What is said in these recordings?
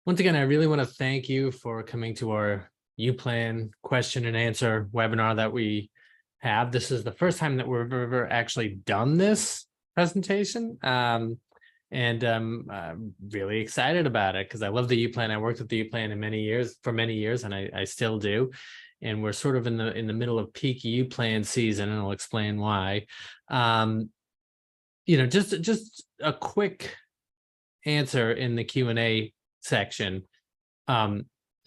Once again, I really want to thank you for coming to our U-Plan question and answer webinar that we have. This is the first time that we've ever actually done this presentation. I'm really excited about it because I love the U-Plan. I worked with the U-Plan for many years, and I still do. And we're sort of in the middle of peak U-Plan season, and I'll explain why. Just a quick answer in the Q&A section.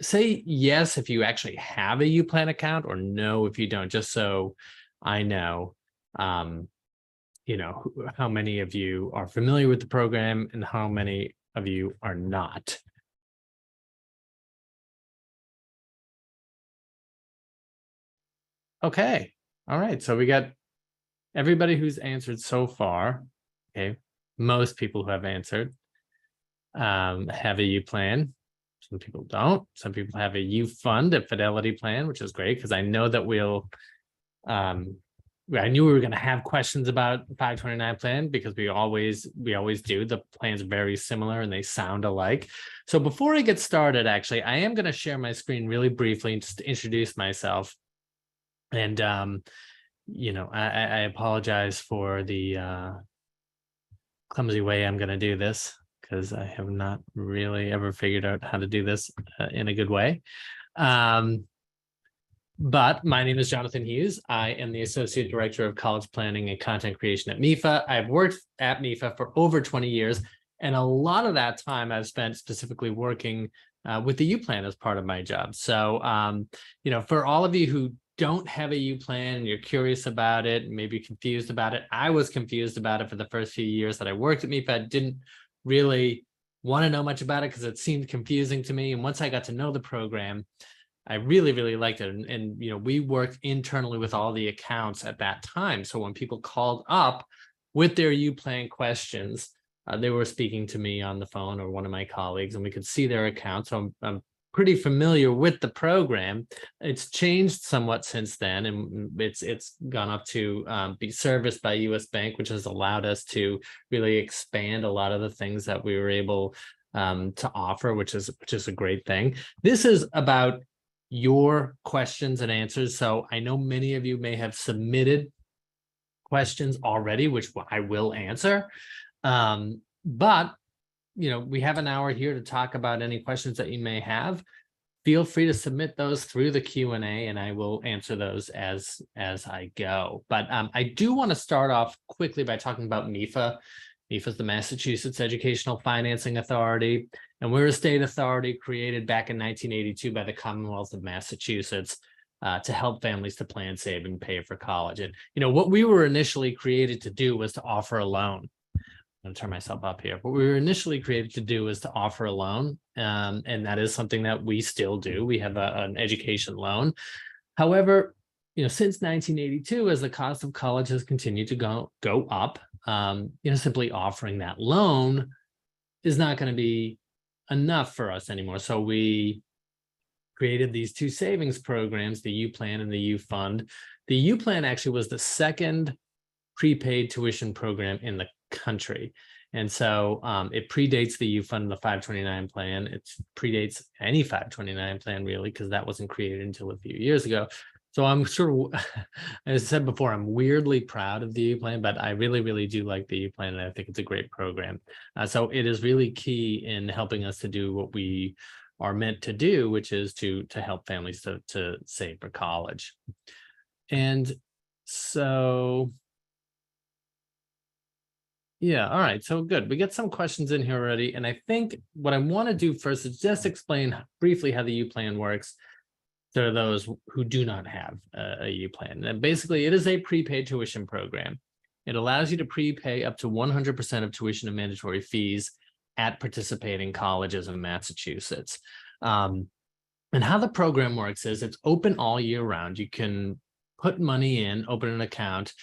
Say yes if you actually have a U-Plan account, or no if you don't, just so I know, how many of you are familiar with the program and how many of you are not. Okay, all right, so we got everybody who's answered so far. Okay, most people who have answered have a U-Plan. Some people don't. Some people have a U-Fund, a Fidelity plan, which is great because I know that I knew we were going to have questions about the 529 plan because we always do. The plan's very similar and they sound alike. So before I get started, actually, I am going to share my screen really briefly just to introduce myself. And I apologize for the clumsy way I'm going to do this, because I have not really ever figured out how to do this in a good way. But my name is Jonathan Hughes. I am the Associate Director of College Planning and Content Creation at MEFA. I've worked at MEFA for over 20 years, and a lot of that time I've spent specifically working with the U-Plan as part of my job. So, for all of you who don't have a U-Plan and you're curious about it, maybe confused about it, I was confused about it for the first few years that I worked at MEFA. I didn't really want to know much about it because it seemed confusing to me. And once I got to know the program, I really, really liked it. And we worked internally with all the accounts at that time. So when people called up with their U-Plan questions, they were speaking to me on the phone or one of my colleagues, and we could see their accounts. So I'm pretty familiar with the program. It's changed somewhat since then, and it's gone up to be serviced by U.S. Bank, which has allowed us to really expand a lot of the things that we were able to offer, which is a great thing. This is about your questions and answers. So I know many of you may have submitted questions already, which I will answer. But we have an hour here to talk about any questions that you may have. Feel free to submit those through the Q&A, and I will answer those as I go. But I do want to start off quickly by talking about MEFA. MEFA is the Massachusetts Educational Financing Authority, and we're a state authority created back in 1982 by the Commonwealth of Massachusetts to help families to plan, save, and pay for college. And what we were initially created to do was to offer a loan. I'm going to turn myself up here. What we were initially created to do is to offer a loan, and that is something that we still do. We have an education loan. However, since 1982, as the cost of college has continued to go up, simply offering that loan is not going to be enough for us anymore. So we created these two savings programs, the U-Plan and the U-Fund. The U-Plan actually was the second prepaid tuition program in the country. And so it predates the U-Fund and the 529 plan. It predates any 529 plan, really, because that wasn't created until a few years ago. So I'm sort of, as I said before, I'm weirdly proud of the U-Plan, but I really, really do like the U-Plan, and I think it's a great program. So it is really key in helping us to do what we are meant to do, which is to help families to save for college. And so, yeah, all right, so good. We get some questions in here already, and I think what I want to do first is just explain briefly how the U-Plan works to those who do not have a U-Plan. And basically, it is a prepaid tuition program. It allows you to prepay up to 100% of tuition and mandatory fees at participating colleges in Massachusetts. And how the program works is it's open all year round. You can put money in, open an account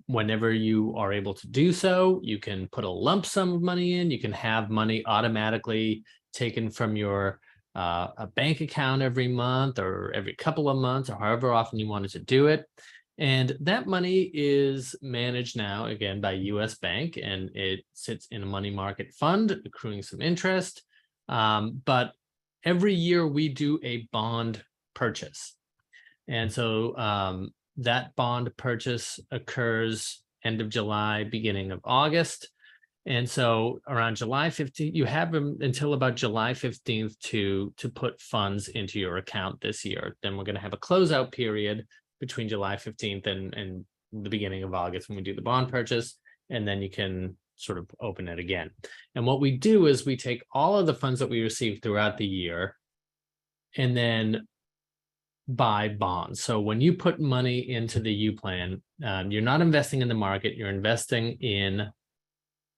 whenever you are able to do so. You can put a lump sum of money in. You can have money automatically taken from your a bank account every month or every couple of months, or however often you wanted to do it. And that money is managed now, again, by U.S. Bank, and it sits in a money market fund, accruing some interest. But every year we do a bond purchase. And so that bond purchase occurs end of July, beginning of August. And so around July 15th, you have until about July 15th to put funds into your account this year. Then we're going to have a closeout period between July 15th and the beginning of August when we do the bond purchase. And then you can sort of open it again. And what we do is we take all of the funds that we receive throughout the year and then buy bonds. So when you put money into the U-Plan, you're not investing in the market, you're investing in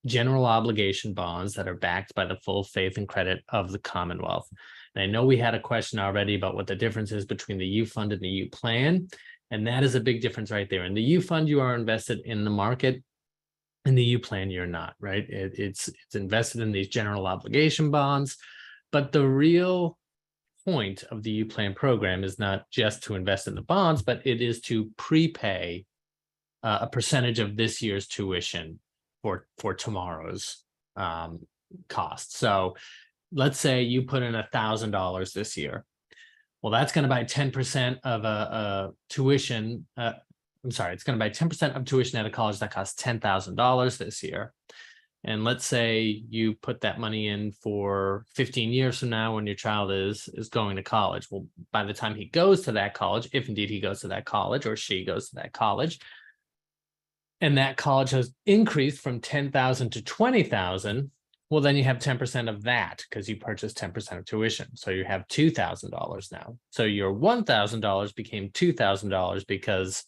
general obligation bonds that are backed by the full faith and credit of the Commonwealth. And I know we had a question already about what the difference is between the U-Fund and the U-Plan, and that is a big difference right there. In the U-Fund, you are invested in the market. In the U-Plan, you're not, right? It's invested in these general obligation bonds, but the real point of the U-Plan program is not just to invest in the bonds, but it is to prepay a percentage of this year's tuition for tomorrow's cost. So let's say you put in $1,000 this year. Well, that's going to buy 10% of a tuition. I'm sorry, it's going to buy 10% of tuition at a college that costs $10,000 this year. And let's say you put that money in for 15 years from now when your child is going to college. Well, by the time he goes to that college, if indeed he goes to that college or she goes to that college, and that college has increased from 10,000 to 20,000, well, then you have 10% of that because you purchased 10% of tuition. So you have $2,000 now. So your $1,000 became $2,000 because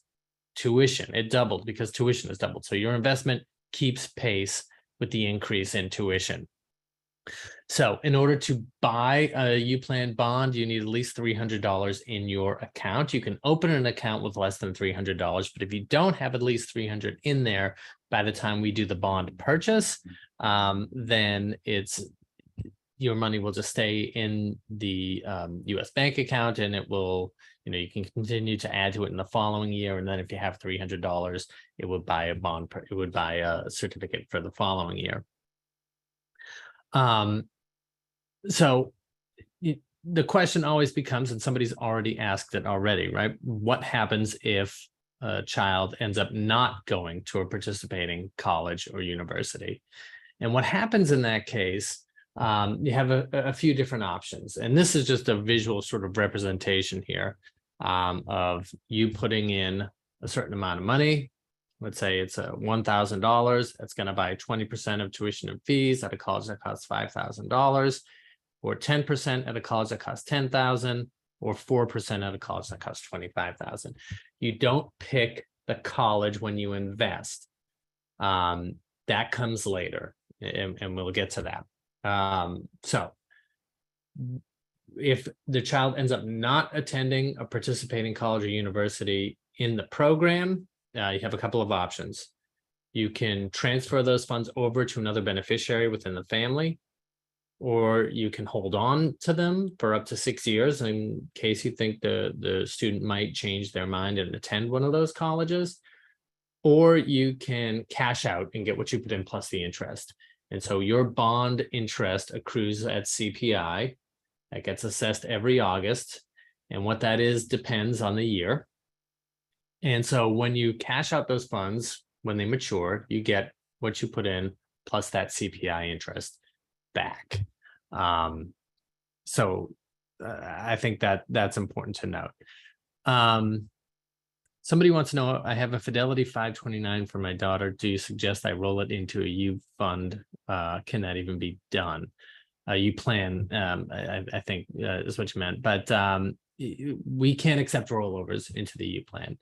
tuition, it doubled because tuition has doubled. So your investment keeps pace with the increase in tuition. So in order to buy a U-Plan bond, you need at least $300 in your account. You can open an account with less than $300, but if you don't have at least $300 in there by the time we do the bond purchase, then your money will just stay in the U.S. bank account, and it will, you can continue to add to it in the following year. And then if you have $300, it would buy a bond, it would buy a certificate for the following year. So the question always becomes, and somebody's already asked it already, right? What happens if a child ends up not going to a participating college or university? And what happens in that case, you have a few different options. And this is just a visual sort of representation here of you putting in a certain amount of money. Let's say it's $1,000. That's going to buy 20% of tuition and fees at a college that costs $5,000, or 10% at a college that costs $10,000, or 4% at a college that costs $25,000. You don't pick the college when you invest. That comes later, and we'll get to that. So if the child ends up not attending a participating college or university in the program, you have a couple of options. You can transfer those funds over to another beneficiary within the family, or you can hold on to them for up to 6 years in case you think the student might change their mind and attend one of those colleges, or you can cash out and get what you put in plus the interest. And so your bond interest accrues at CPI. That gets assessed every August. And what that is depends on the year. And so when you cash out those funds, when they mature, you get what you put in plus that CPI interest back. So I think that's important to note. Somebody wants to know, I have a Fidelity 529 for my daughter. Do you suggest I roll it into a U-Fund? Can that even be done? U-Plan, I think is what you meant, but we can't accept rollovers into the U-Plan.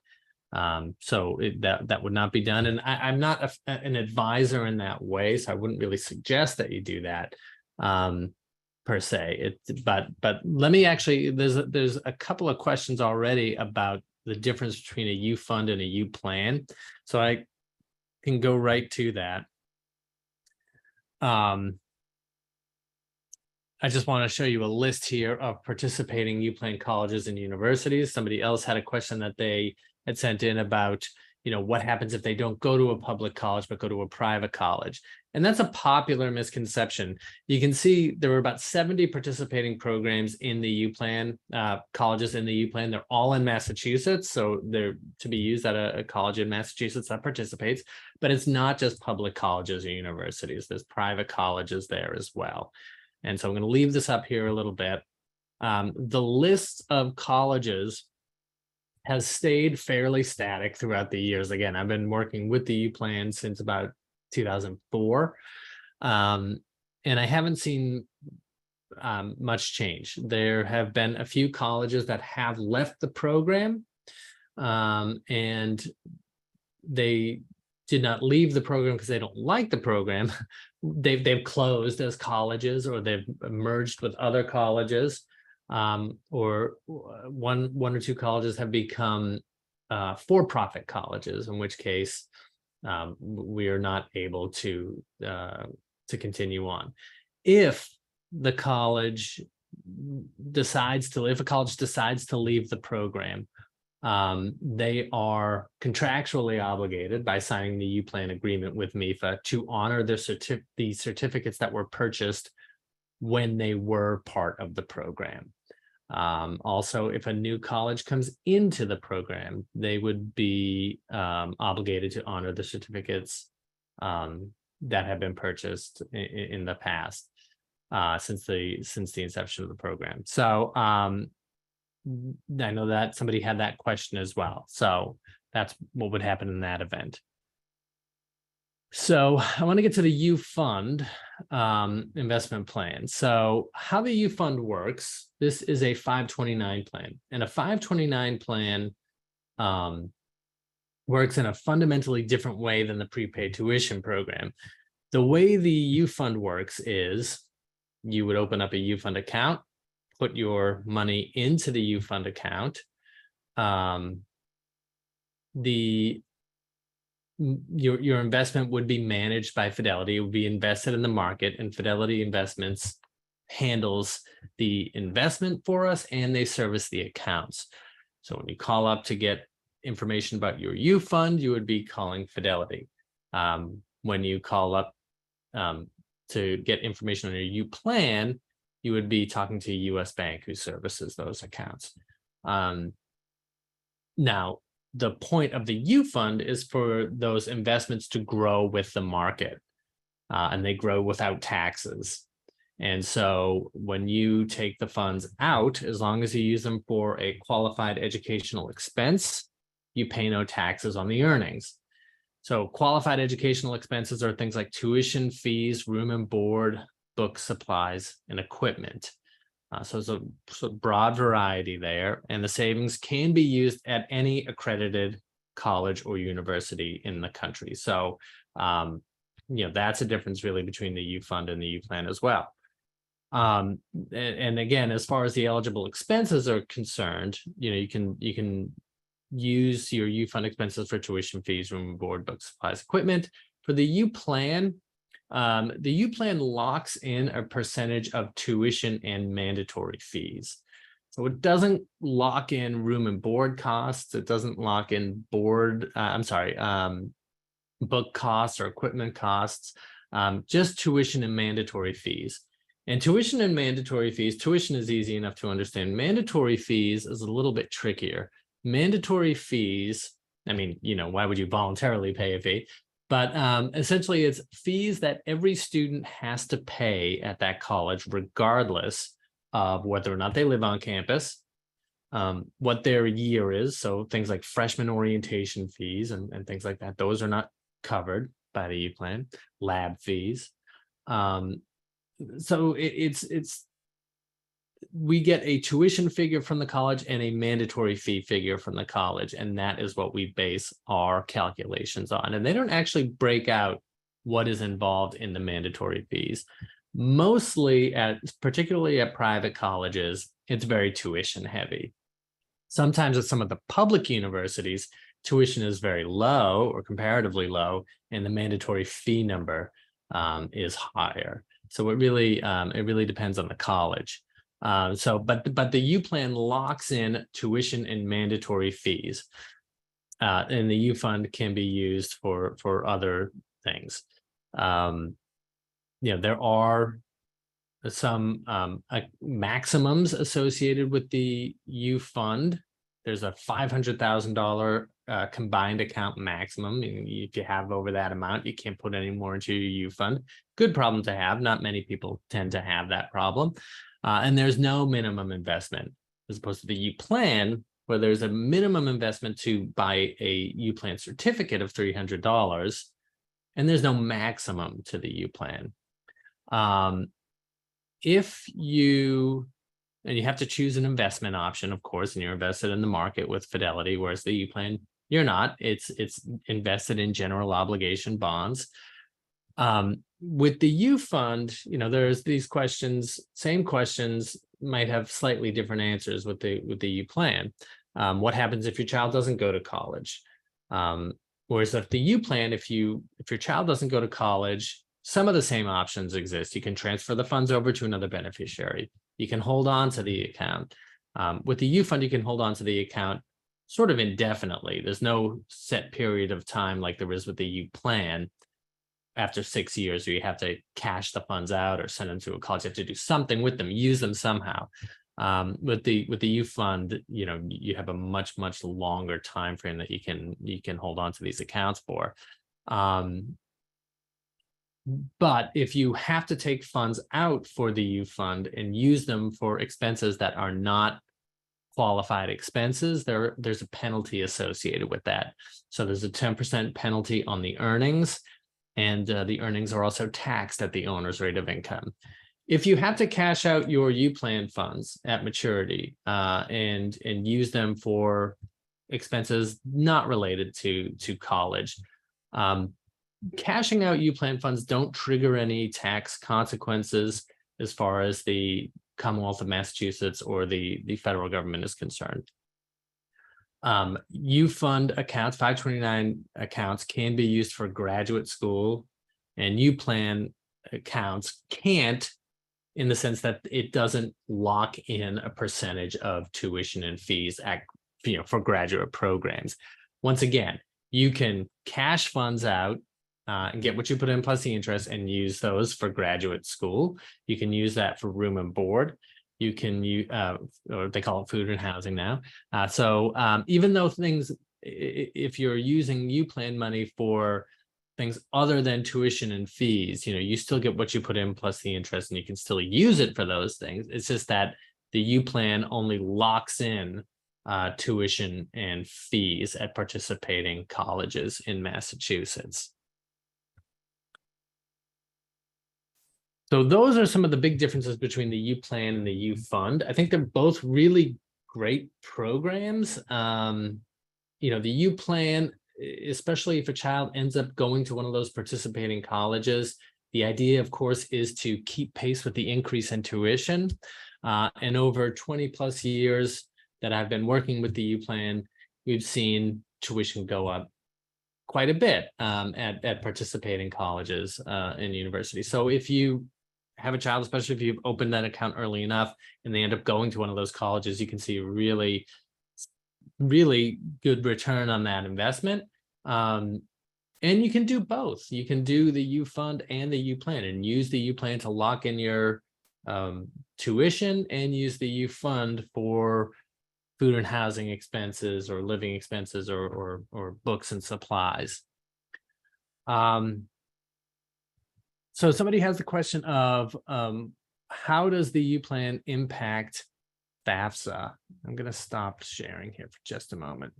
So that would not be done. And I'm not an advisor in that way, so I wouldn't really suggest that you do that per se. But let me actually, there's a couple of questions already about the difference between a U-Fund and a U-Plan. So I can go right to that. I just want to show you a list here of participating U-Plan colleges and universities. Somebody else had a question that they had sent in about, what happens if they don't go to a public college, but go to a private college? And that's a popular misconception. You can see there were about 70 participating programs in the U-Plan, colleges in the U-Plan. They're all in Massachusetts, so they're to be used at a college in Massachusetts that participates. But it's not just public colleges or universities. There's private colleges there as well. And so I'm going to leave this up here a little bit. The list of colleges has stayed fairly static throughout the years. Again, I've been working with the U-Plan since about 2004, and I haven't seen much change. There have been a few colleges that have left the program, and they did not leave the program because they don't like the program. They've closed as colleges, or they've merged with other colleges, or one or two colleges have become for-profit colleges, in which case we are not able to continue on. If a college decides to leave the program, they are contractually obligated by signing the U-Plan agreement with MEFA to honor the certificates that were purchased when they were part of the program. Also, if a new college comes into the program, they would be obligated to honor the certificates that have been purchased in the past since the inception of the program. So I know that somebody had that question as well. So that's what would happen in that event. So I want to get to the U Fund investment plan. So how the U Fund works, this is a 529 plan, and a 529 plan works in a fundamentally different way than the prepaid tuition program. The way the U Fund works is you would open up a U Fund account, put your money into the U Fund account. Your investment would be managed by Fidelity. It would be invested in the market, and Fidelity Investments handles the investment for us, and they service the accounts. So when you call up to get information about your U Fund, you would be calling Fidelity. When you call up to get information on your U Plan, you would be talking to a U.S. bank who services those accounts. Now, the point of the U Fund is for those investments to grow with the market, and they grow without taxes. And so when you take the funds out, as long as you use them for a qualified educational expense, you pay no taxes on the earnings. So qualified educational expenses are things like tuition fees, room and board, books, supplies, and equipment. So there's a broad variety there, and the savings can be used at any accredited college or university in the country. So, that's a difference really between the U Fund and the U Plan as well. And again, as far as the eligible expenses are concerned, you can use your U Fund expenses for tuition fees, room and board, books, supplies, equipment. For the U Plan, the U Plan locks in a percentage of tuition and mandatory fees. So it doesn't lock in room and board costs. It doesn't lock in book costs or equipment costs, just tuition and mandatory fees. And tuition and mandatory fees, tuition is easy enough to understand. Mandatory fees is a little bit trickier. Mandatory fees, why would you voluntarily pay a fee? But essentially, it's fees that every student has to pay at that college, regardless of whether or not they live on campus, what their year is. So things like freshman orientation fees and things like that, those are not covered by the U Plan. Lab fees. So we get a tuition figure from the college and a mandatory fee figure from the college, and that is what we base our calculations on. And they don't actually break out what is involved in the mandatory fees. Mostly, particularly at private colleges, it's very tuition heavy. Sometimes at some of the public universities, tuition is very low or comparatively low, and the mandatory fee number is higher. So it really depends on the college. But the U Plan locks in tuition and mandatory fees. And the U fund can be used for other things. There are some maximums associated with the U fund. There's a $500,000 combined account maximum. If you have over that amount, you can't put any more into your U fund. Good problem to have. Not many people tend to have that problem. And there's no minimum investment, as opposed to the U-Plan, where there's a minimum investment to buy a U-Plan certificate of $300, and there's no maximum to the U-Plan. If you, and you have to choose an investment option, of course, and you're invested in the market with Fidelity, whereas the U-Plan, you're not. It's invested in general obligation bonds. With the U fund, there's these questions, same questions, might have slightly different answers with the U-Plan. What happens if your child doesn't go to college? Whereas if the U-Plan, if your child doesn't go to college, some of the same options exist. You can transfer the funds over to another beneficiary. You can hold on to the account. With the U fund, you can hold on to the account sort of indefinitely. There's no set period of time like there is with the U-Plan. After 6 years, where you have to cash the funds out or send them to a college, you have to do something with them, use them somehow. With the U fund, you have a much longer time frame that you can hold on to these accounts for. But if you have to take funds out for the U fund and use them for expenses that are not qualified expenses, there's a penalty associated with that. So there's a 10% penalty on the earnings, and the earnings are also taxed at the owner's rate of income. If you have to cash out your U-Plan funds at maturity and use them for expenses not related to college, cashing out U-Plan funds don't trigger any tax consequences as far as the Commonwealth of Massachusetts or the federal government is concerned. U-Fund accounts, 529 accounts, can be used for graduate school, and U-Plan accounts can't, in the sense that it doesn't lock in a percentage of tuition and fees for graduate programs. Once again, you can cash funds out and get what you put in plus the interest and use those for graduate school. You can use that for room and board. You can use, or they call it food and housing now. So even though if you're using U-Plan money for things other than tuition and fees, you still get what you put in plus the interest, and you can still use it for those things. It's just that the U-Plan only locks in tuition and fees at participating colleges in Massachusetts. So those are some of the big differences between the U-Plan and the U-Fund. I think they're both really great programs. The U-Plan, especially if a child ends up going to one of those participating colleges, the idea, of course, is to keep pace with the increase in tuition. And over 20 plus years that I've been working with the U-Plan, we've seen tuition go up quite a bit at participating colleges and universities. So if you have a child, especially if you've opened that account early enough and they end up going to one of those colleges, you can see really good return on that investment. And you can do both. You can do the U-Fund and the U-Plan, and use the U-Plan to lock in your tuition, and use the U-Fund for food and housing expenses or living expenses or books and supplies. So somebody has the question of how does the U-Plan impact FAFSA? I'm going to stop sharing here for just a moment.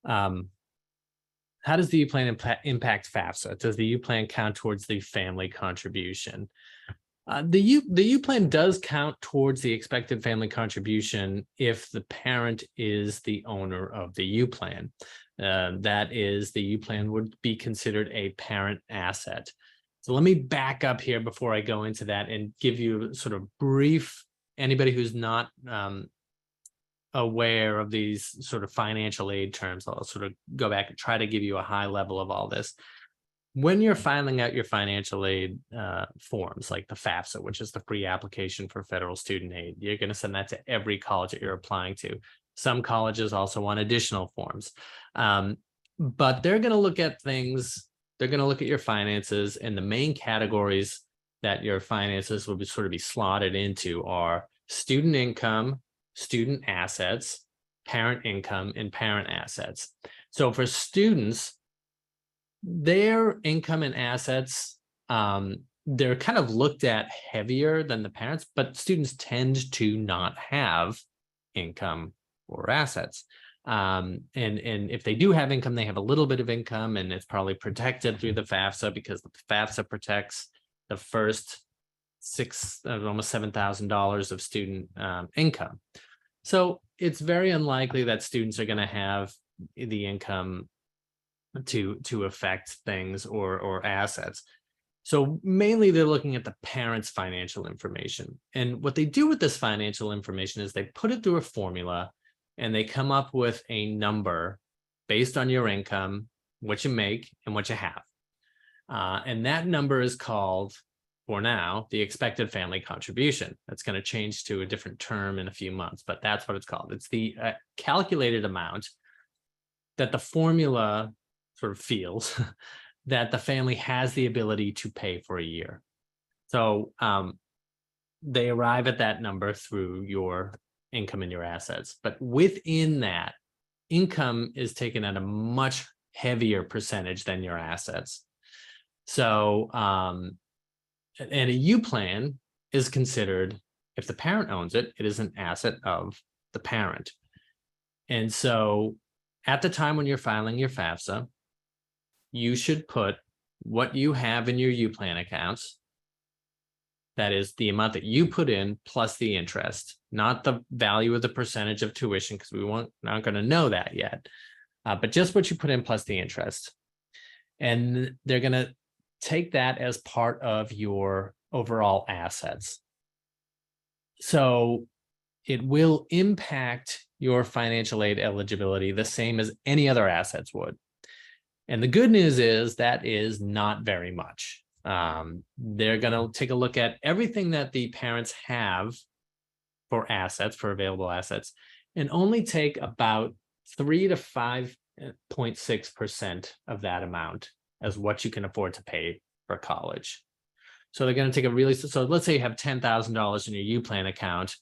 How does the U-Plan impact FAFSA? Does the U-Plan count towards the family contribution? The U-Plan does count towards the expected family contribution if the parent is the owner of the U-Plan. That is, the U-Plan would be considered a parent asset. So let me back up here before I go into that and give you sort of brief, anybody who's not aware of these sort of financial aid terms, I'll sort of go back and try to give you a high level of all this. When you're filing out your financial aid forms, like the FAFSA, which is the free application for federal student aid, you're going to send that to every college that you're applying to. Some colleges also want additional forms. But they're going to look at things, they're going to look at your finances, and the main categories that your finances will be sort of be slotted into are student income, student assets, parent income, and parent assets. So for students, their income and assets, they're kind of looked at heavier than the parents, but students tend to not have income or assets. And if they do have income, they have a little bit of income, and it's probably protected through the FAFSA, because the FAFSA protects the first almost $7,000 of student income. So it's very unlikely that students are going to have the income to affect things or assets. So mainly they're looking at the parents' financial information. And what they do with this financial information is they put it through a formula, and they come up with a number based on your income, what you make, and what you have. And that number is called, for now, the expected family contribution. That's going to change to a different term in a few months, but that's what it's called. It's the calculated amount that the formula sort of feels that the family has the ability to pay for a year. So they arrive at that number through your income and your assets. But within that, income is taken at a much heavier percentage than your assets. So, and a U plan is considered, if the parent owns it, it is an asset of the parent. And so at the time when you're filing your FAFSA, you should put what you have in your U plan accounts. That is the amount that you put in plus the interest, not the value of the percentage of tuition, because not going to know that yet, but just what you put in plus the interest. And they're going to take that as part of your overall assets. So it will impact your financial aid eligibility the same as any other assets would. And the good news is that is not very much. They're going to take a look at everything that the parents have for assets, for available assets, and only take about 3 to 5.6% of that amount as what you can afford to pay for college. So they're going to take so let's say you have $10,000 in your U plan account.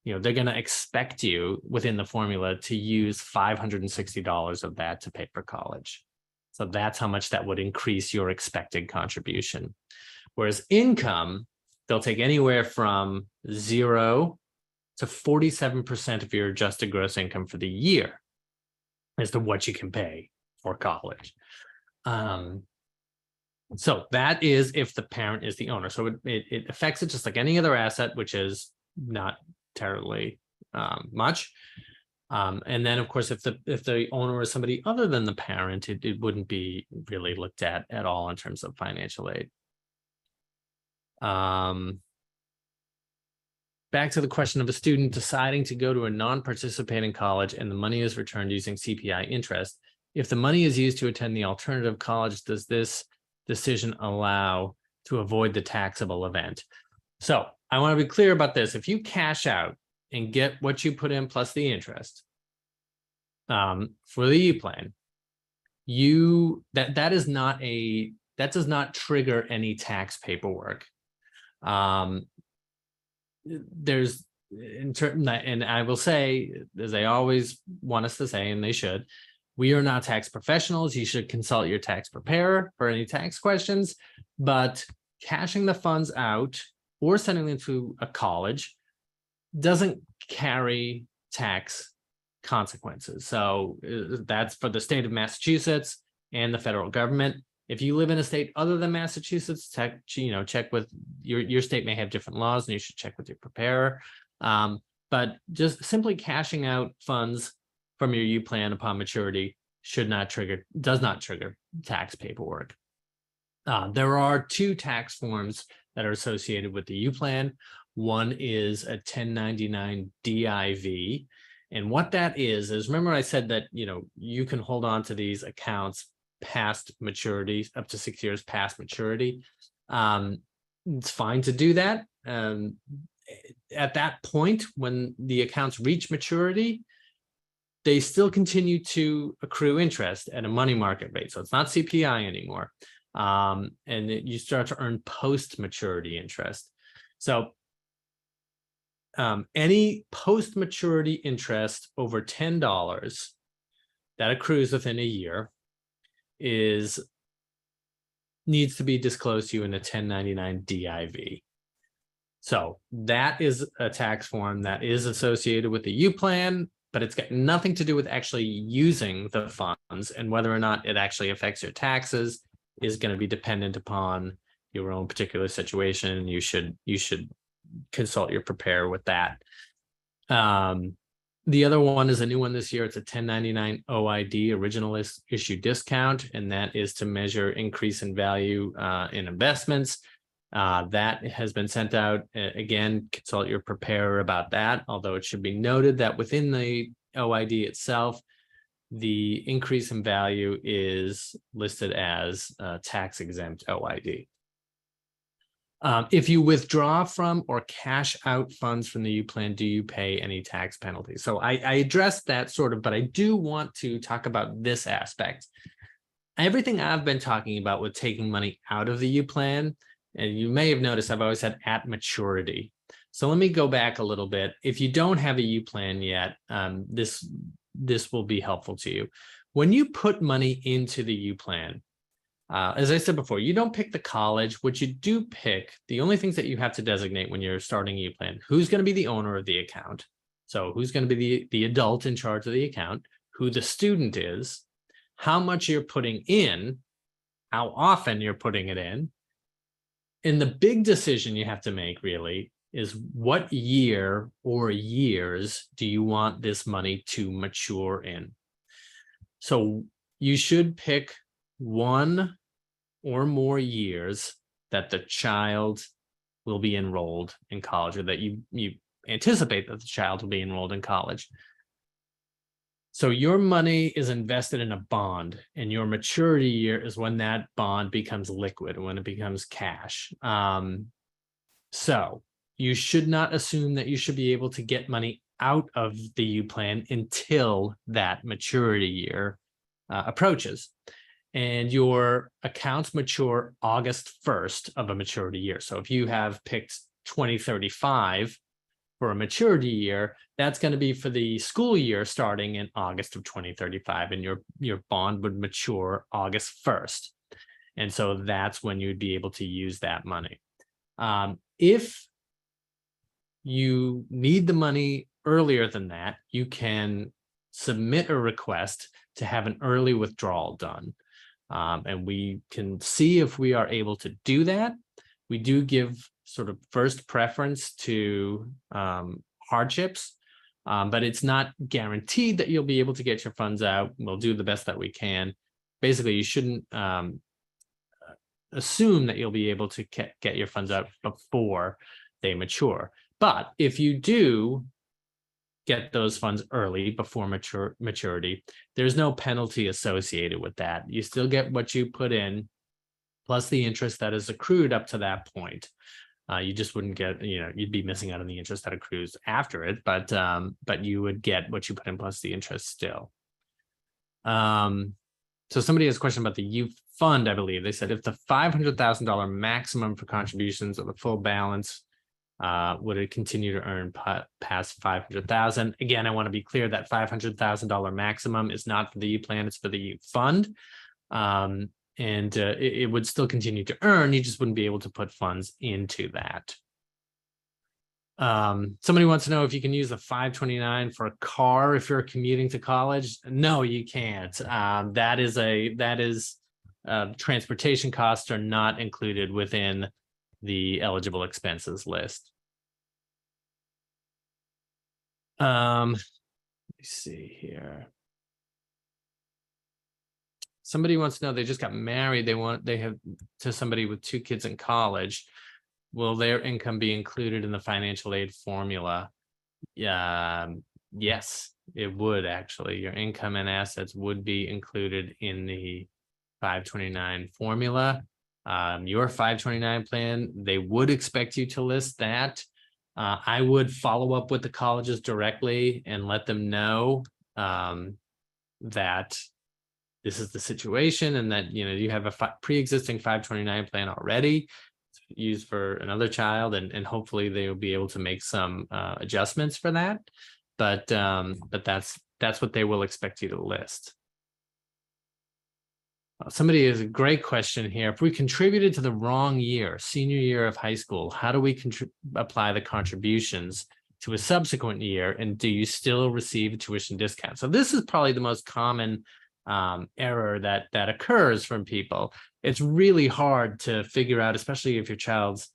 They're going to expect you within the formula to use $560 of that to pay for college. So that's how much that would increase your expected contribution. Whereas income, they'll take anywhere from 0 to 47% of your adjusted gross income for the year as to what you can pay for college. So that is if the parent is the owner. So it affects it just like any other asset, which is not terribly much. And then, of course, if the owner is somebody other than the parent, it wouldn't be really looked at all in terms of financial aid. Back to the question of a student deciding to go to a non-participating college and the money is returned using CPI interest. If the money is used to attend the alternative college, does this decision allow to avoid the taxable event? So I want to be clear about this. If you cash out and get what you put in plus the interest for the U plan, that does not trigger any tax paperwork. And I will say, as they always want us to say, and they should, we are not tax professionals. You should consult your tax preparer for any tax questions, but cashing the funds out or sending them to a college doesn't carry tax consequences. So that's for the state of Massachusetts and the federal government. If you live in a state other than Massachusetts, check with your state may have different laws, and you should check with your preparer. But just simply cashing out funds from your U plan upon maturity does not trigger tax paperwork. There are 2 tax forms that are associated with the U plan. One is a 1099 DIV. And what that is remember I said that, you can hold on to these accounts past maturity, up to 6 years past maturity. It's fine to do that. At that point, when the accounts reach maturity, they still continue to accrue interest at a money market rate. So it's not CPI anymore. You start to earn post-maturity interest. So any post-maturity interest over $10 that accrues within a year needs to be disclosed to you in a 1099 DIV. So that is a tax form that is associated with the U-Plan, but it's got nothing to do with actually using the funds, and whether or not it actually affects your taxes is going to be dependent upon your own particular situation. You should consult your preparer with that. The other one is a new one this year. It's a 1099 OID, original issue discount, and that is to measure increase in value in investments. That has been sent out. Again, consult your preparer about that, although it should be noted that within the OID itself, the increase in value is listed as tax exempt OID. If you withdraw from or cash out funds from the U-Plan, do you pay any tax penalties? So I addressed that sort of, but I do want to talk about this aspect. Everything I've been talking about with taking money out of the U-Plan, and you may have noticed I've always said at maturity. So let me go back a little bit. If you don't have a U-Plan yet, this will be helpful to you. When you put money into the U-Plan, as I said before, you don't pick the college. What you do pick, the only things that you have to designate when you're starting a U-Plan, who's going to be the owner of the account. So who's going to be the adult in charge of the account, who the student is, how much you're putting in, how often you're putting it in. And the big decision you have to make really is what year or years do you want this money to mature in? So you should pick one or more years that the child will be enrolled in college, or that you anticipate that the child will be enrolled in college. So your money is invested in a bond, and your maturity year is when that bond becomes liquid, when it becomes cash. So you should not assume that you should be able to get money out of the U-Plan until that maturity year approaches. And your accounts mature August 1st of a maturity year. So if you have picked 2035 for a maturity year, that's going to be for the school year starting in August of 2035, and your bond would mature August 1st. And so that's when you'd be able to use that money. If you need the money earlier than that, you can submit a request to have an early withdrawal done. And we can see if we are able to do that. We do give sort of first preference to hardships, but it's not guaranteed that you'll be able to get your funds out. We'll do the best that we can. Basically, you shouldn't assume that you'll be able to get your funds out before they mature. But if you do get those funds early before maturity, there's no penalty associated with that. You still get what you put in, plus the interest that is accrued up to that point. You just wouldn't get, you'd be missing out on the interest that accrues after it, but you would get what you put in plus the interest still. So somebody has a question about the youth fund, I believe. They said, if the $500,000 maximum for contributions of the full balance, would it continue to earn past $500,000? Again, I want to be clear that $500,000 maximum is not for the U-Plan, it's for the youth fund. It would still continue to earn, you just wouldn't be able to put funds into that. Somebody wants to know if you can use a 529 for a car if you're commuting to college. No, you can't. Transportation costs are not included within the eligible expenses list. Let me see here. Somebody wants to know, they just got married. They have to somebody with 2 kids in college. Will their income be included in the financial aid formula? Yes, it would actually. Your income and assets would be included in the 529 formula. Your 529 plan, they would expect you to list that. I would follow up with the colleges directly and let them know that this is the situation, and that you have a pre-existing 529 plan already used for another child, and hopefully they will be able to make some adjustments for that. But that's what they will expect you to list. Somebody has a great question here. If we contributed to the wrong year, senior year of high school, how do we apply the contributions to a subsequent year, and do you still receive a tuition discount? So this is probably the most common error that occurs from people. It's really hard to figure out, especially if your child's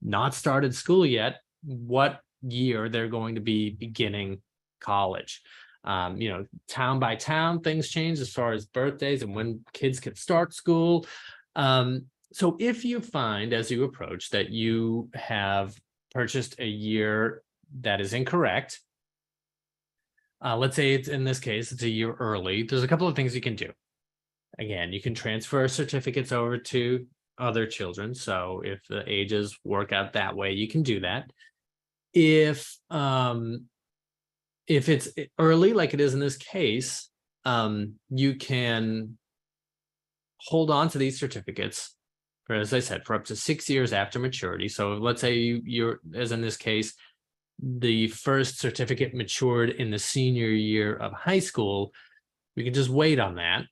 not started school yet, what year they're going to be beginning college. Town by town, things change as far as birthdays and when kids can start school. So if you find as you approach that you have purchased a year that is incorrect, let's say it's, in this case, it's a year early, there's a couple of things you can do. Again, you can transfer certificates over to other children. So if the ages work out that way, you can do that. If it's early, like it is in this case, you can hold on to these certificates for, as I said, for up to 6 years after maturity. So let's say you're, as in this case, the first certificate matured in the senior year of high school, we can just wait on that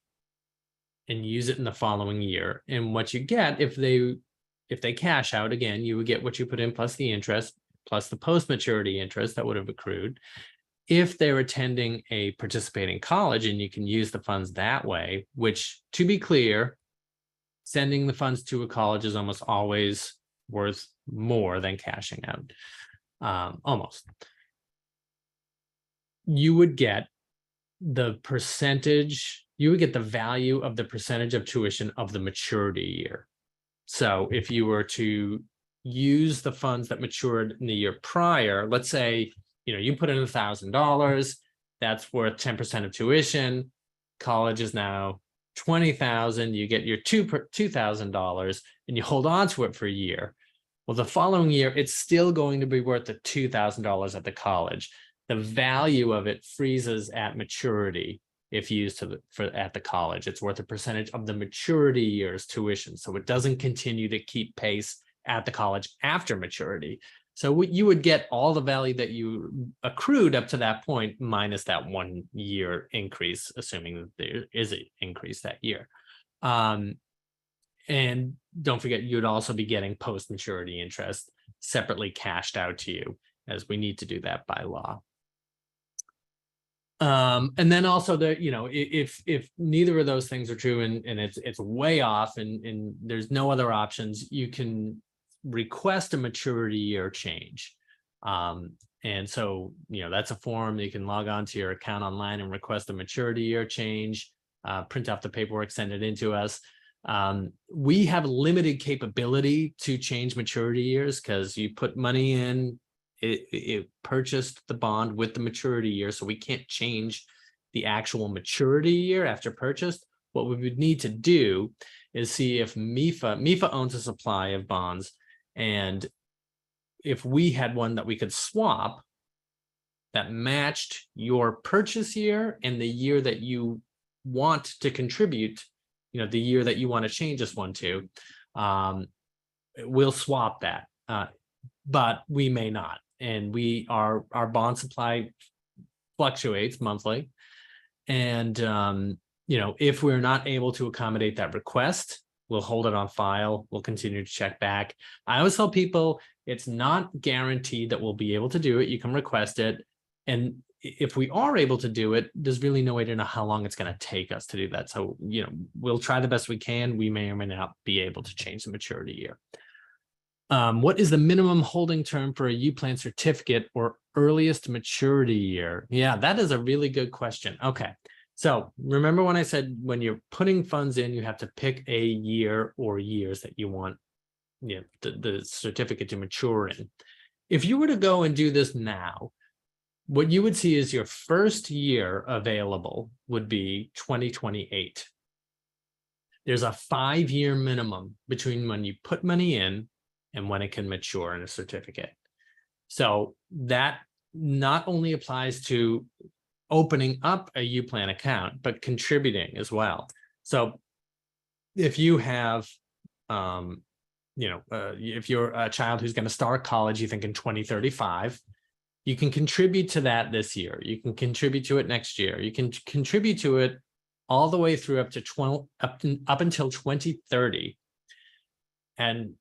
and use it in the following year. And what you get, if they cash out, again, you would get what you put in plus the interest, plus the post-maturity interest that would have accrued. If they're attending a participating college, and you can use the funds that way, which, to be clear, sending the funds to a college is almost always worth more than cashing out. Almost. You would get the percentage, you would get the value of the percentage of tuition of the maturity year. So if you were to use the funds that matured in the year prior, let's say, you put in $1,000, that's worth 10% of tuition. College is now $20,000. You get your $2,000 and you hold on to it for a year. Well, the following year, it's still going to be worth the $2,000 at the college. The value of it freezes at maturity if used at the college. It's worth a percentage of the maturity year's tuition. So it doesn't continue to keep pace at the college after maturity. So you would get all the value that you accrued up to that point minus that 1 year increase, assuming that there is an increase that year. And don't forget, you'd also be getting post-maturity interest separately cashed out to you, as we need to do that by law. And then also if neither of those things are true and it's way off and there's no other options, you can request a maturity year change. And so, that's a form that you can log on to your account online and request a maturity year change, print off the paperwork, send it in to us. We have limited capability to change maturity years because you put money in, it purchased the bond with the maturity year, so we can't change the actual maturity year after purchase. What we would need to do is see if MEFA owns a supply of bonds, and if we had one that we could swap that matched your purchase year and the year that you want to contribute, the year that you want to change this one to, we'll swap that, but we may not. And our bond supply fluctuates monthly. And, if we're not able to accommodate that request, we'll hold it on file. We'll continue to check back. I always tell people it's not guaranteed that we'll be able to do it. You can request it. And if we are able to do it, there's really no way to know how long it's going to take us to do that. So, we'll try the best we can. We may or may not be able to change the maturity year. What is the minimum holding term for a U-Plan certificate or earliest maturity year? Yeah, that is a really good question. Okay. So remember when I said when you're putting funds in, you have to pick a year or years that you want the certificate to mature in. If you were to go and do this now, what you would see is your first year available would be 2028. There's a 5-year minimum between when you put money in and when it can mature in a certificate. So that not only applies to opening up a U-Plan account, but contributing as well. So if you have, if you're a child who's going to start college, you think in 2035, you can contribute to that this year. You can contribute to it next year. You can contribute to it all the way through up until 2030. And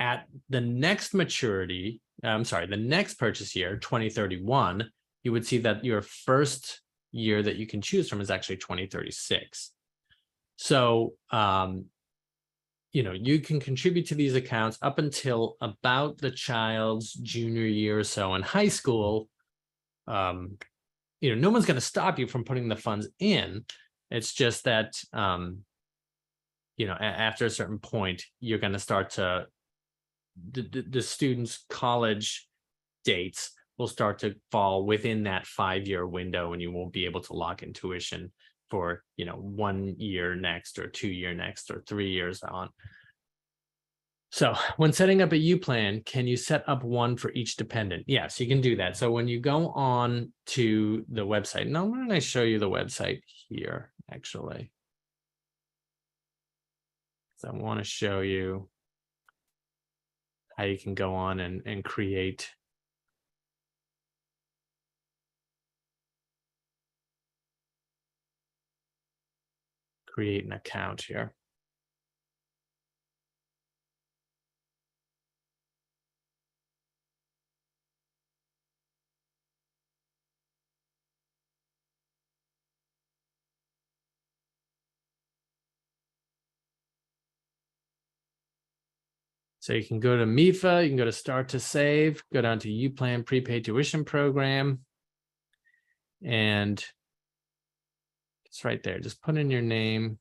at the next maturity, the next purchase year, 2031, you would see that your first year that you can choose from is actually 2036. So, you can contribute to these accounts up until about the child's junior year or so in high school. No one's going to stop you from putting the funds in. It's just that, after a certain point, you're going to start to, the students' college dates will start to fall within that 5-year window, and you won't be able to lock in tuition for 1 year next, or 2 year next, or 3 years on. So when setting up a U-Plan, can you set up one for each dependent? Yes, you can do that. So when you go on to the website, now why don't I show you the website here, actually? So I want to show you how you can go on and create an account here. So you can go to MEFA, you can go to Start to Save, go down to U.Plan Prepaid Tuition Program, and it's right there. Just put in your name.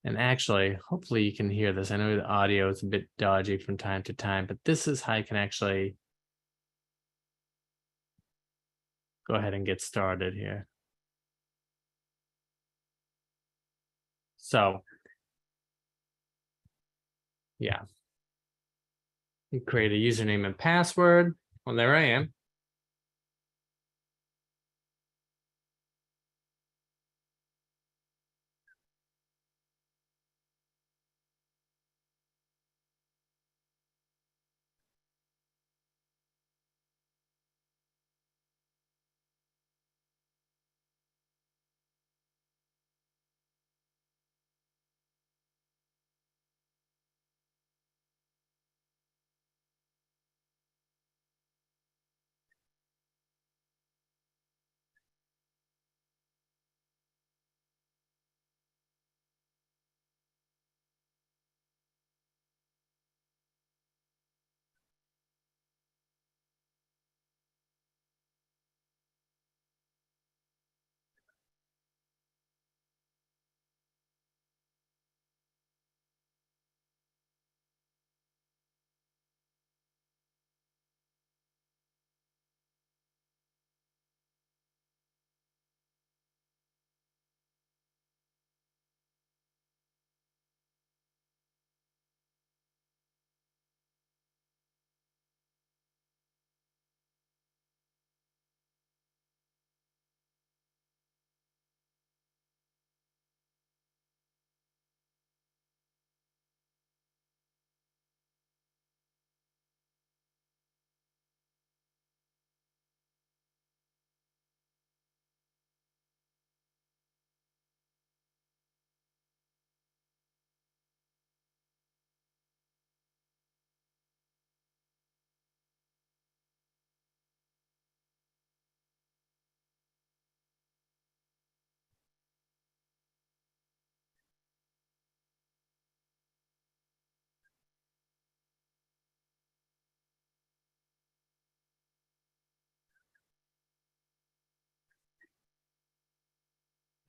And actually, hopefully you can hear this. I know the audio is a bit dodgy from time to time, but this is how you can actually go ahead and get started here. So, yeah. You create a username and password. Well, there I am.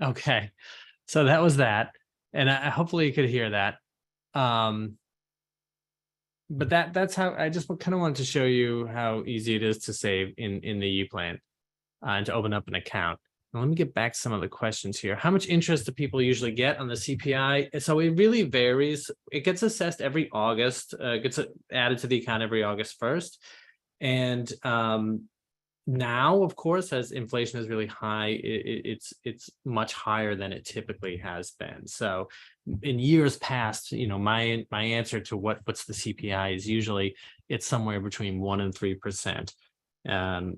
Okay, so that was that, and hopefully you could hear that. But that's how I just kind of wanted to show you how easy it is to save in the U-Plan and to open up an account. Let me get back to some of the questions here. How much interest do people usually get on the CPI? So it really varies. It gets assessed every August, gets added to the account every August 1st. And now, of course, as inflation is really high, it's much higher than it typically has been. So in years past, my answer to what's the CPI is usually it's somewhere between 1% and 3%. And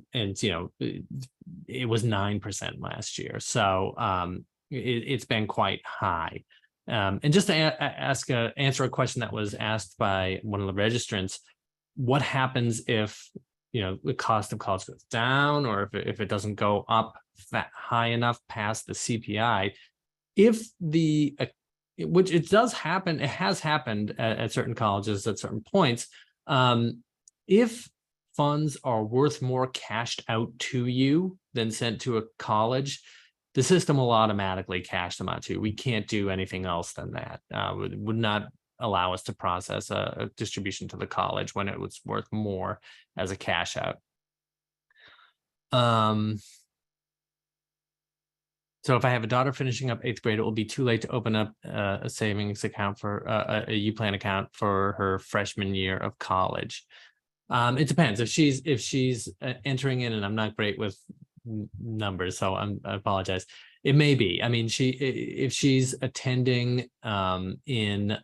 it was 9% last year, so it's been quite high. And just to answer a question that was asked by one of the registrants, what happens if the cost of college goes down, or if it doesn't go up high enough past the CPI? If which it does happen, it has happened at certain colleges at certain points. If funds are worth more cashed out to you than sent to a college, the system will automatically cash them out to you. We can't do anything else than that. Would not allow us to process a distribution to the college when it was worth more as a cash out. So if I have a daughter finishing up 8th grade, it will be too late to open up a savings account for a U-Plan account for her freshman year of college. It depends if she's entering in, and I'm not great with numbers, so I apologize. It may be. I mean, if she's attending in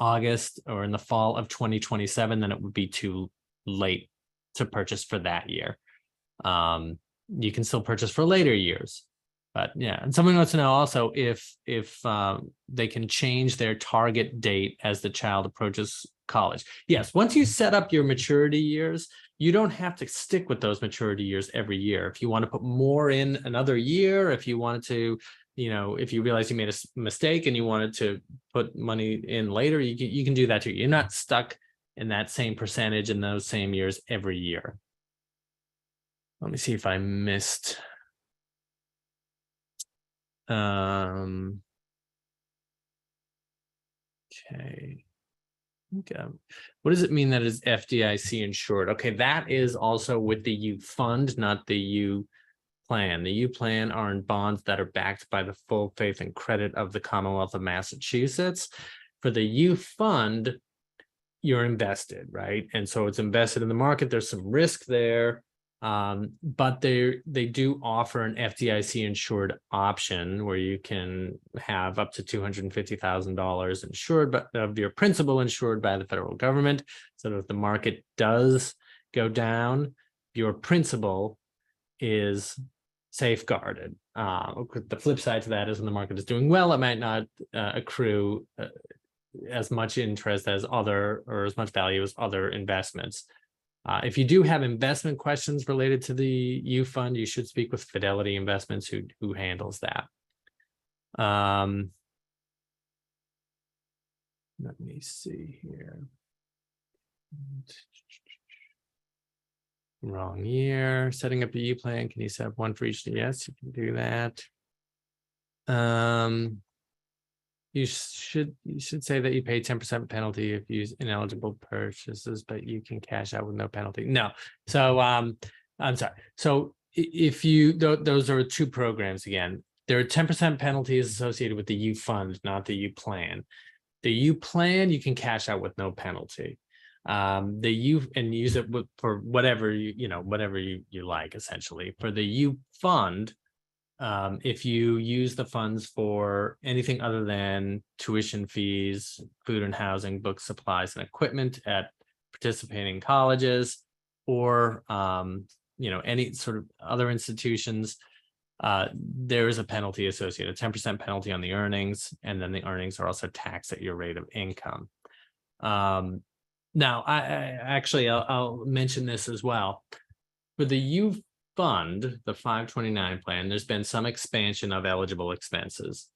August or in the fall of 2027, then it would be too late to purchase for that year. You can still purchase for later years, but yeah. And someone wants to know also if they can change their target date as the child approaches college. Yes, once you set up your maturity years, you don't have to stick with those maturity years every year. If you want to put more in another year, if you wanted to, if you realize you made a mistake and you wanted to put money in later, you can do that too. You're not stuck in that same percentage in those same years every year. Let me see if I missed. Okay. What does it mean that is FDIC insured? Okay, that is also with the U fund, not the U-Plan. The U-Plan are in bonds that are backed by the full faith and credit of the Commonwealth of Massachusetts. For the U fund, you're invested, right? And so it's invested in the market. There's some risk there. But they do offer an FDIC insured option where you can have up to $250,000 insured, but of your principal insured by the federal government. So that if the market does go down, your principal is safeguarded. The flip side to that is when the market is doing well, it might not accrue as much interest as as much value as other investments. If you do have investment questions related to the U fund, you should speak with Fidelity Investments, who handles that. Let me see here. Wrong year. Setting up a U plan. Can you set up one for each? Yes, you can do that. You should say that you pay 10% penalty if you use ineligible purchases, but you can cash out with no penalty. No. So I'm sorry. So if those are two programs again. There are 10% penalties associated with the U fund, not the U plan. The U plan you can cash out with no penalty. The U and use it for whatever whatever you like essentially. For the U fund, if you use the funds for anything other than tuition fees, food and housing, books, supplies, and equipment at participating colleges, or any sort of other institutions, there is a penalty associated, 10% penalty on the earnings, and then the earnings are also taxed at your rate of income. Now, I'll mention this as well. For the U fund, the 529 plan, there's been some expansion of eligible expenses.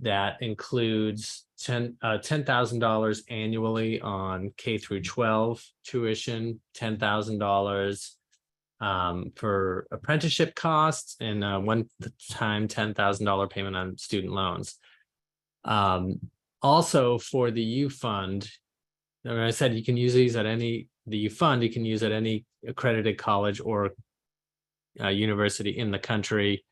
That includes $10,000 annually on K through 12 tuition, $10,000 for apprenticeship costs, and one-time $10,000 payment on student loans. Also, for the U fund, I said you can use these at the U fund, you can use at any accredited college or university in the country.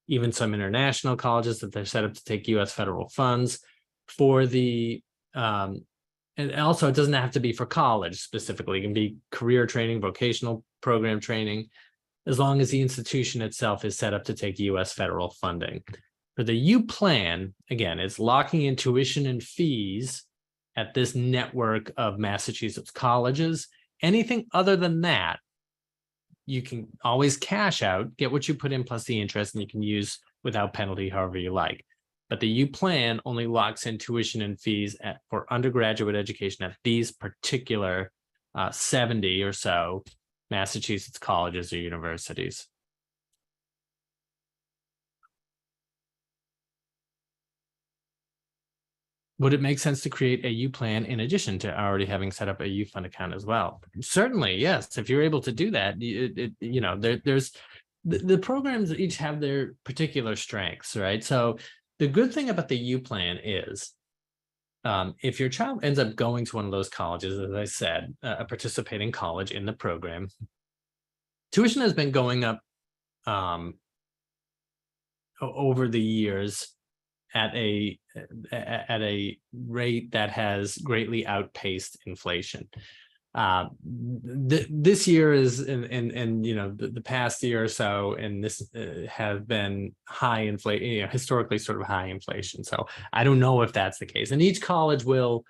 even some international colleges that they're set up to take U.S. federal funds for the, and also it doesn't have to be for college specifically. It can be career training, vocational program training, as long as the institution itself is set up to take U.S. federal funding. For the U-Plan, again, it's locking in tuition and fees at this network of Massachusetts colleges. Anything other than that, you can always cash out, get what you put in plus the interest, and you can use without penalty however you like. But the U-Plan only locks in tuition and fees for undergraduate education at these particular 70 or so Massachusetts colleges or universities. Would it make sense to create a U-Plan in addition to already having set up a U-Fund account as well? Certainly, yes. If you're able to do that, you know, there's the programs each have their particular strengths, right? So the good thing about the U-Plan is if your child ends up going to one of those colleges, as I said, a participating college in the program, tuition has been going up over the years at a rate that has greatly outpaced inflation. This year is, and you know, the past year or so, and this have been high inflation, you know, historically sort of high inflation. So I don't know if that's the case. And each college will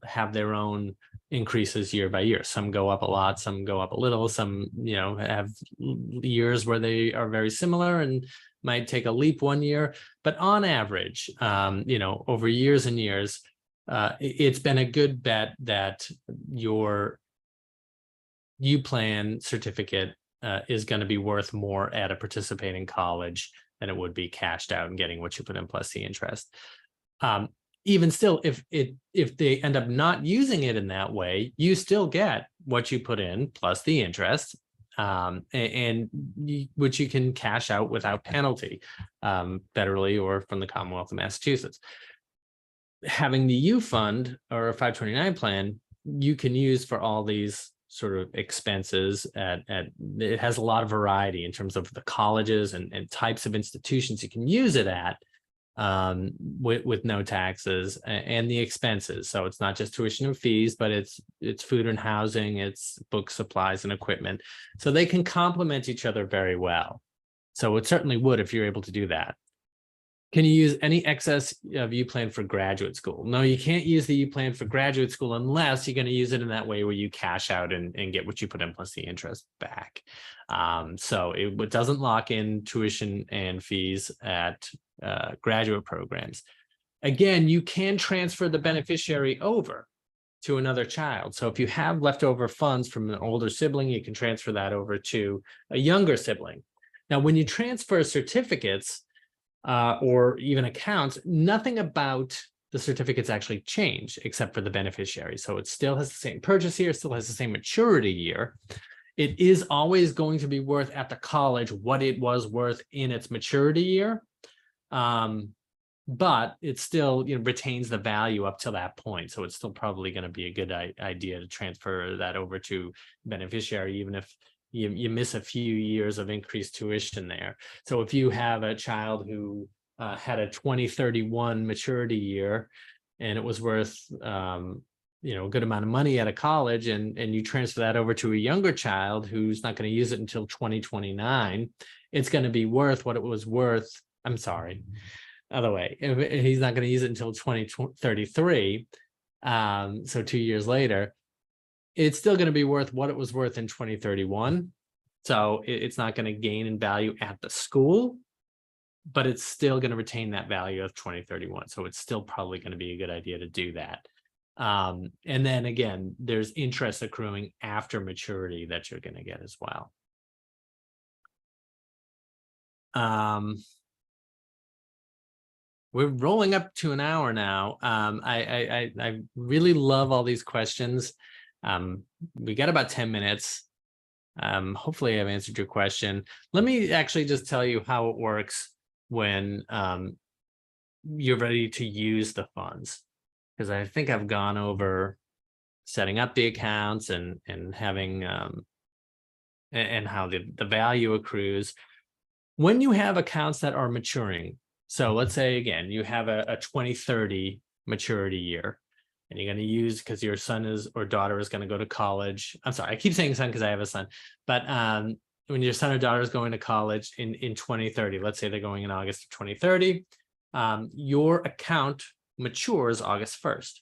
have their own increases year by year. Some go up a lot, some go up a little, some, you know, have years where they are very similar and might take a leap one year, but on average, you know, over years and years, it's been a good bet that your U-Plan certificate is going to be worth more at a participating college than it would be cashed out and getting what you put in plus the interest. Even still, if they end up not using it in that way, you still get what you put in plus the interest. Which you can cash out without penalty, federally or from the Commonwealth of Massachusetts. Having the U Fund or a 529 plan, you can use for all these sort of expenses. It has a lot of variety in terms of the colleges and types of institutions you can use it at, with no taxes and the expenses. So it's not just tuition and fees, but it's food and housing, it's books, supplies, and equipment. So they can complement each other very well. So it certainly would if you're able to do that. Can you use any excess of U-Plan for graduate school? No, you can't use the U-Plan for graduate school unless you're going to use it in that way where you cash out and get what you put in plus the interest back. So it doesn't lock in tuition and fees at graduate programs. Again, you can transfer the beneficiary over to another child. So if you have leftover funds from an older sibling, you can transfer that over to a younger sibling. Now, when you transfer certificates, or even accounts, nothing about the certificates actually change except for the beneficiary. So it still has the same purchase year, still has the same maturity year. It is always going to be worth at the college what it was worth in its maturity year. But it still, you know, retains the value up to that point. So it's still probably going to be a good idea to transfer that over to beneficiary, even if you miss a few years of increased tuition there. So if you have a child who had a 2031 maturity year and it was worth you know, a good amount of money at a college, and you transfer that over to a younger child who's not going to use it until 2029, it's going to be worth what it was worth. I'm sorry, other way. He's not going to use it until 2033. So 2 years later, it's still going to be worth what it was worth in 2031. So it's not going to gain in value at the school, but it's still going to retain that value of 2031. So it's still probably going to be a good idea to do that. And then again, there's interest accruing after maturity that you're going to get as well. We're rolling up to an hour now. I really love all these questions. We got about 10 minutes. Hopefully I've answered your question. Let me actually just tell you how it works when you're ready to use the funds, because I think I've gone over setting up the accounts and having and how the value accrues. When you have accounts that are maturing, so let's say, again, you have a 2030 maturity year, and you're going to use, because your son is or daughter is going to go to college. I'm sorry, I keep saying son because I have a son, but when your son or daughter is going to college in 2030, let's say they're going in August of 2030, your account matures August 1st.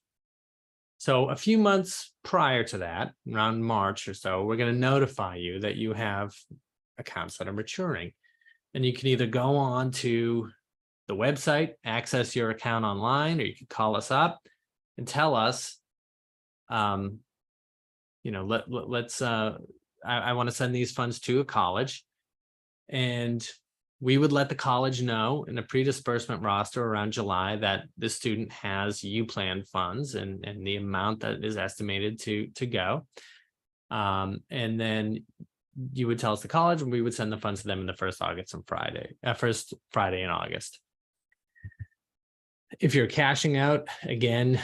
So a few months prior to that, around March or so, we're going to notify you that you have accounts that are maturing. And you can either go on to the website, access your account online, or you can call us up and tell us, I want to send these funds to a college. And we would let the college know in a pre-disbursement roster around July that the student has U-Plan funds and the amount that is estimated to go. And then you would tell us the college, and we would send the funds to them in the first Friday in August. If you're cashing out, again,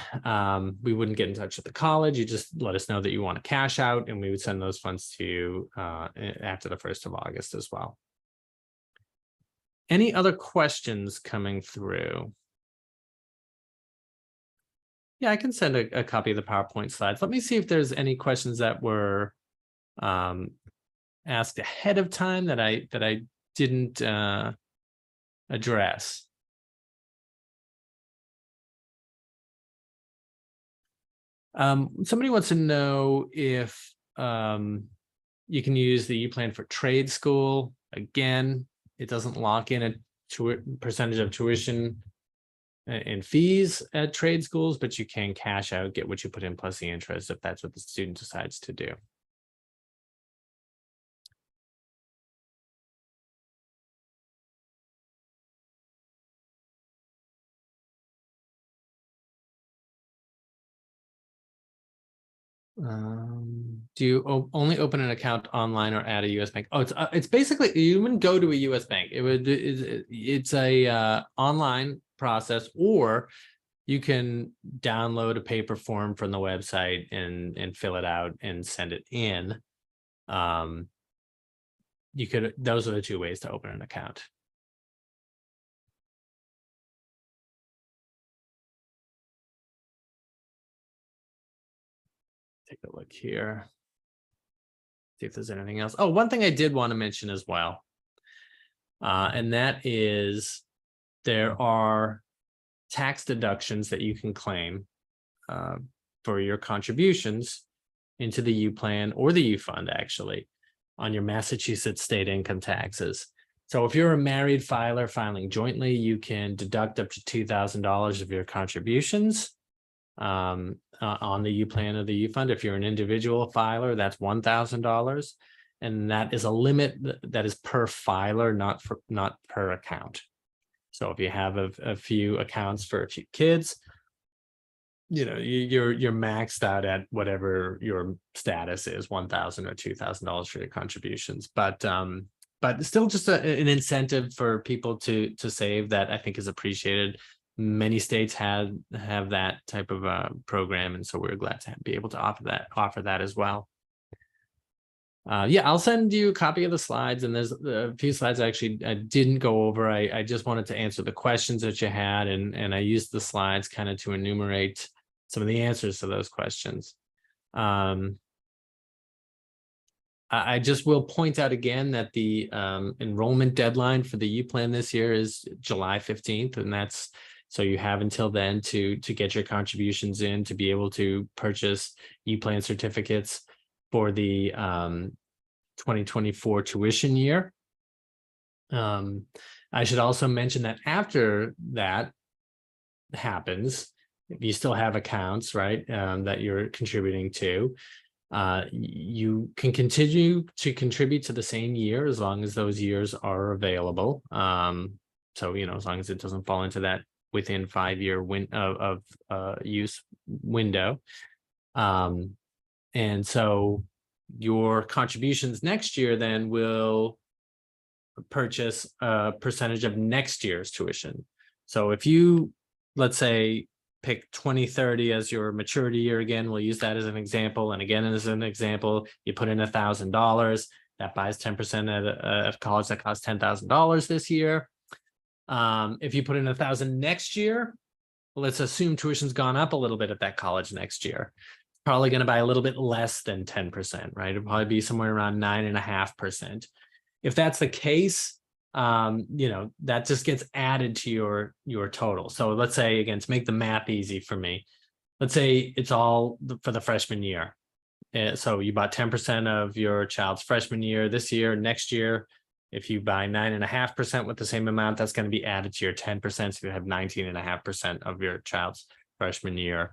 we wouldn't get in touch with the college. You just let us know that you want to cash out, and we would send those funds to you after the 1st of August as well. Any other questions coming through? Yeah, I can send a copy of the PowerPoint slides. Let me see if there's any questions that were asked ahead of time that I didn't address. Somebody wants to know if you can use the U-Plan for trade school. Again, it doesn't lock in a percentage of tuition and fees at trade schools, but you can cash out, get what you put in plus the interest if that's what the student decides to do. Do you only open an account online or at a U.S. bank? Oh, it's basically, you wouldn't go to a U.S. bank. It's a online process, or you can download a paper form from the website and fill it out and send it in. Those are the two ways to open an account. Take a look here. See if there's anything else. Oh, one thing I did want to mention as well, and that is there are tax deductions that you can claim for your contributions into the U-Plan or the U-Fund, actually, on your Massachusetts state income taxes. So if you're a married filer filing jointly, you can deduct up to $2,000 of your contributions on the U-Plan or the U-Fund. If you're an individual filer, that's $1,000, and that is a limit that is per filer, not per account. So if you have a few accounts for a few kids, you're maxed out at whatever your status is, $1,000 or $2,000 for your contributions. But still just an incentive for people to save that I think is appreciated. Many states have that type of program, and so we're glad to be able to offer that as well. Yeah, I'll send you a copy of the slides, and there's a few slides I didn't go over. I just wanted to answer the questions that you had, and I used the slides kind of to enumerate some of the answers to those questions. I just will point out again that the enrollment deadline for the U-Plan this year is July 15th, and that's so you have until then to get your contributions in to be able to purchase U-Plan certificates for the 2024 tuition year. I should also mention that after that happens, if you still have accounts, right, that you're contributing to, you can continue to contribute to the same year as long as those years are available. So, as long as it doesn't fall into that within 5-year use window. And so your contributions next year then will purchase a percentage of next year's tuition. So if you, let's say, pick 2030 as your maturity year, again, we'll use that as an example. And again, as an example, you put in $1,000, That buys 10% at a college that costs $10,000 this year. If you put in 1,000 next year, let's assume tuition's gone up a little bit at that college next year. Probably going to buy a little bit less than 10%, right? It'll probably be somewhere around 9.5%. If that's the case, that just gets added to your total. So let's say, again, to make the math easy for me, let's say it's all for the freshman year. So you bought 10% of your child's freshman year this year. Next year, if you buy 9.5% with the same amount, that's going to be added to your 10%. So you have 19.5% of your child's freshman year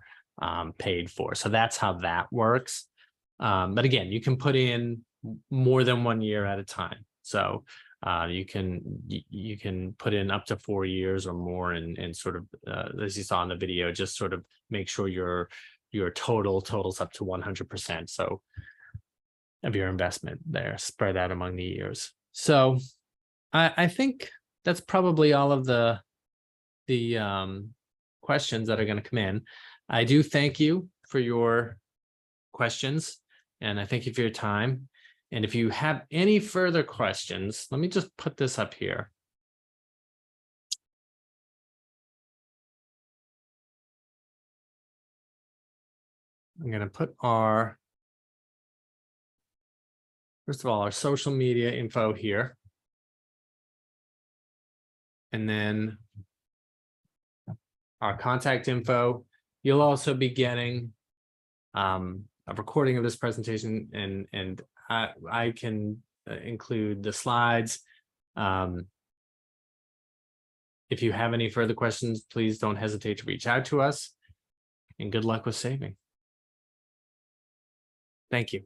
paid for. So that's how that works. But again, you can put in more than 1 year at a time. So you can put in up to 4 years or more, and sort of as you saw in the video, just sort of make sure your total totals up to 100%. So of your investment there, spread out among the years. So I think that's probably all of the questions that are going to come in. I do thank you for your questions, and I thank you for your time. And if you have any further questions, let me just put this up here. I'm going to put first of all, our social media info here. And then our contact info. You'll also be getting a recording of this presentation, and I can include the slides. If you have any further questions, please don't hesitate to reach out to us, and good luck with saving. Thank you.